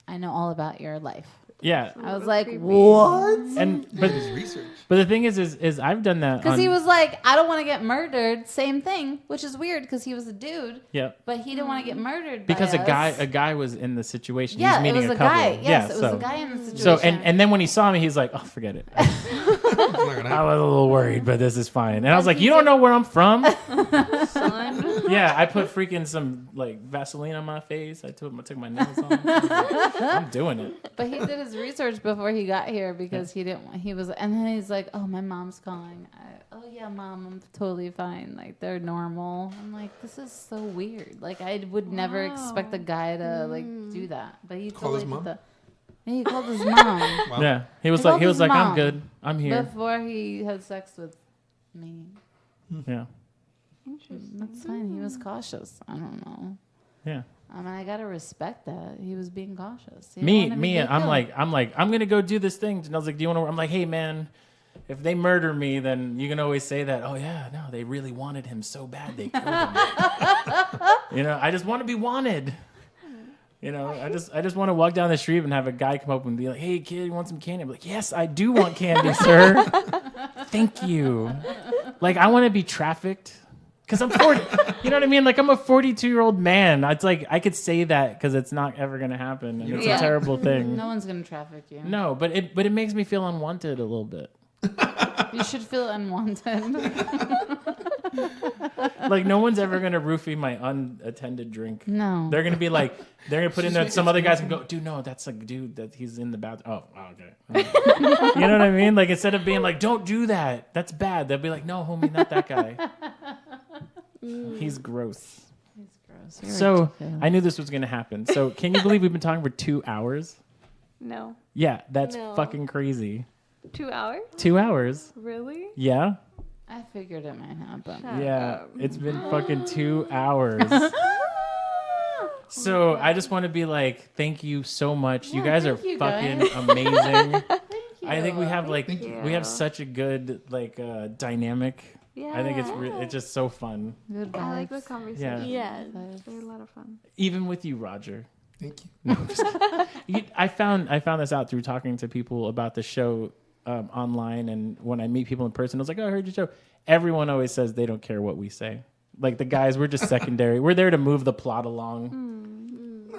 I know all about your life." Yeah. I was like, "What?" And But his research. but the thing is I've done that Because he was like, "I don't want to get murdered." Same thing, which is weird because he was a dude, yeah. but he didn't want to get murdered Because by us. a guy was in the situation. Yeah, He's meeting it was a a couple. guy. Yes, yeah, it was a guy in the situation. So and then when he saw me, he's like, "Oh, forget it." It's not gonna I happen. was a little worried, but this is fine. And I was like, "You don't know where I'm from?" Son. Yeah, I put freaking some like Vaseline on my face. I took my nails on. I was like, I'm doing it. But he did his research before he got here because he didn't. He was, and then he's like, "Oh, my mom's calling." "Oh yeah, mom, I'm totally fine. Like they're normal." I'm like, "This is so weird. Like I would never expect a guy to like do that." But he Call his totally mom? did that. Yeah, he called his mom Wow. Yeah, he was I like, called his "I'm mom good. I'm here." before he had sex with me. Yeah, That's fine. He was cautious. I don't know. yeah. I mean, I gotta respect that. He was being cautious. He Me, didn't wanna get I'm killed. like, I'm gonna go do this thing. And I was like, "Do you want to?" I'm like, "Hey, man, if they murder me, then you can always say that. Oh yeah, no, they really wanted him so bad they killed him. I just want to be wanted. I just want to walk down the street and have a guy come up and be like, "Hey, kid, you want some candy?" I'm like, "Yes, I do want candy, sir. Thank you." Like, I want to be trafficked. Because I'm 40, you know what I mean? Like, I'm a 42-year-old man. It's like, I could say that because it's not ever going to happen. And it's a terrible thing. No one's gonna traffic you. No, but it makes me feel unwanted a little bit. You should feel unwanted. Like, no one's ever going to roofie my unattended drink. No. They're going to be like, they're going to put in there, some other guys and go, "Dude, no, that's a dude that he's in the bathroom." Oh, okay. You know what I mean? Like, instead of being like, "Don't do that, that's bad," they'll be like, "No, homie, not that guy. He's gross." He's gross. You're So ridiculous. I knew this was going to happen. So can you believe we've been talking for 2 hours? No. Yeah, that's No. fucking crazy. 2 hours? 2 hours. Really? Yeah. I figured it might happen. Yeah. It's been fucking 2 hours. So I just want to be like, thank you so much. You guys are thank you, fucking guys. amazing. Thank you. I think we have like Thank you. we have such a good like dynamic. Yeah. I think it's just so fun. Good I like the vibes. conversation. Yeah. Yes. They're a lot of fun. Even with you, Roger. Thank you. I found this out through talking to people about the show online, and when I meet people in person, I was like, "Oh, I heard your show." Everyone always says they don't care what we say. Like the guys, we're just secondary. We're there to move the plot along.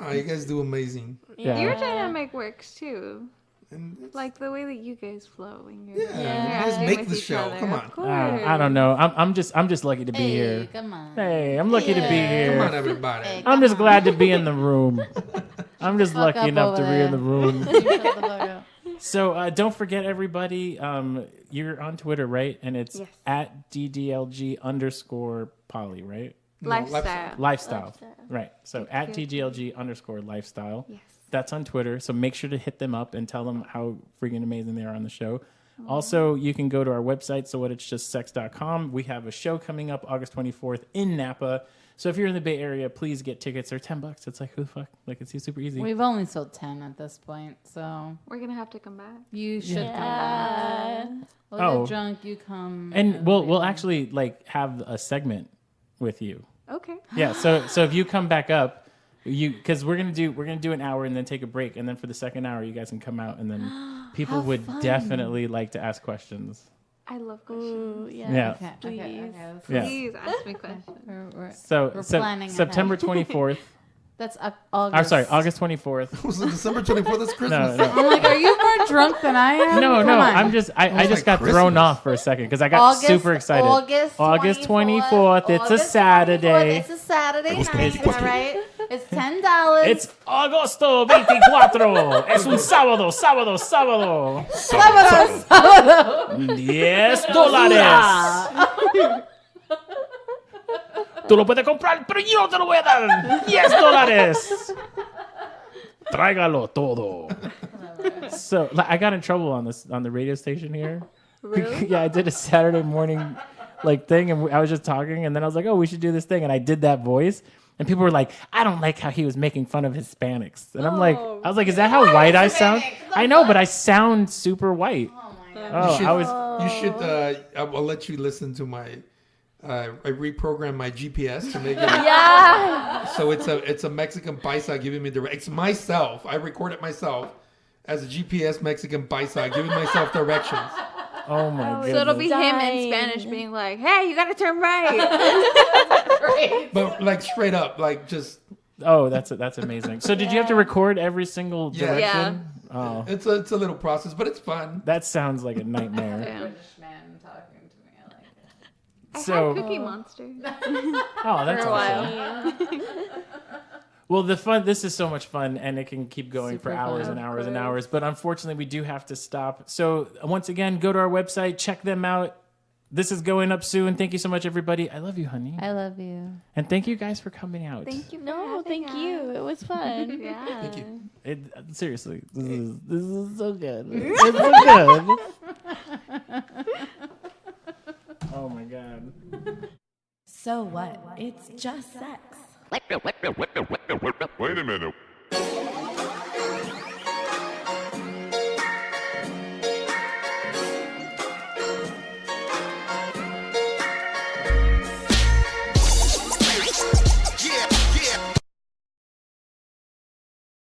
Oh, you guys do amazing. Yeah. Your dynamic works too. And it's, Like the way that you guys flow when you're, yeah, when you're you guys acting make with the each show. other. Come Of on. course. I don't know. I'm just lucky to be Hey, here. come on. Hey, I'm lucky to be here. Come on, everybody. Hey, I'm just glad to be in the room. I'm just Fuck lucky up enough to over be in there. the room. You shut the fuck up. So don't forget, everybody, you're on Twitter, right? And it's Yes. at @DDLG_poly, right? Lifestyle. Lifestyle. Right. So at @DDLG_lifestyle. Yes. That's on Twitter. So make sure to hit them up and tell them how freaking amazing they are on the show. Also, you can go to our website, sowhatitsjustsex.com. We have a show coming up August 24th in Napa. So if you're in the Bay Area, please get tickets. They're $10. It's like, who the fuck? Like, it's super easy. We've only sold 10 at this point, so We're gonna have to come back. you should come Yeah. back. We'll Oh. get drunk, you come. And we'll actually like have a segment with you. Okay. Yeah. So if you come back up, because we're gonna do an hour and then take a break, and then for the second hour you guys can come out, and then people How would fun. definitely like to ask questions. I love questions. Ooh, yeah. Yeah. Okay, Please. okay. Yeah. Please ask me questions. We're So planning September ahead. 24th. That's August. I'm sorry, August 24th. Was it December 24th? That's Christmas. No. I'm like, are you more drunk than I am? No, Come no. on. I'm just. I just like got thrown Christmas. off for a second because I got super excited. August 24th. It's a Saturday. It's a Saturday Agosto night. 24. All right. It's $10. It's Agosto 24. Es un sábado. Sábado. $10. Tú lo puedes comprar, pero yo te lo voy a dar. $10. Tráigalo todo. So I got in trouble on the radio station here. Really? Yeah, I did a Saturday morning thing, and I was just talking, and then I was like, "Oh, we should do this thing," and I did that voice, and people were like, "I don't like how he was making fun of Hispanics," and I was like, "Is that how white I sound?" I know, but I sound super white. Oh my god. Oh, You should. I'll let you listen to my. I reprogrammed my GPS to make it. Yeah. So it's a Mexican paisa giving me it's myself. I record it myself as a GPS Mexican paisa giving myself directions. Oh my goodness. So it'll be him in Dying. Spanish being like, "Hey, you gotta turn right." But like straight up, like just Oh, that's amazing. So did you have to record every single Yeah. direction? Oh, it's a little process, but it's fun. that sounds like a nightmare. Yeah. British man talking to me. I like it. I So- had Cookie Monster. Oh, that's For a awesome. Well, this is so much fun, and it can keep going for Super hours fun. and hours and hours. But unfortunately, we do have to stop. So once again, go to our website, check them out. This is going up soon. Thank you so much, everybody. I love you, honey. I love you. And thank you guys for coming out. Thank you. For No, having thank you. It was fun. Yeah. Thank you. Seriously, this is so good. It's so good. Oh my god. So what? It's just sex. Wait a minute.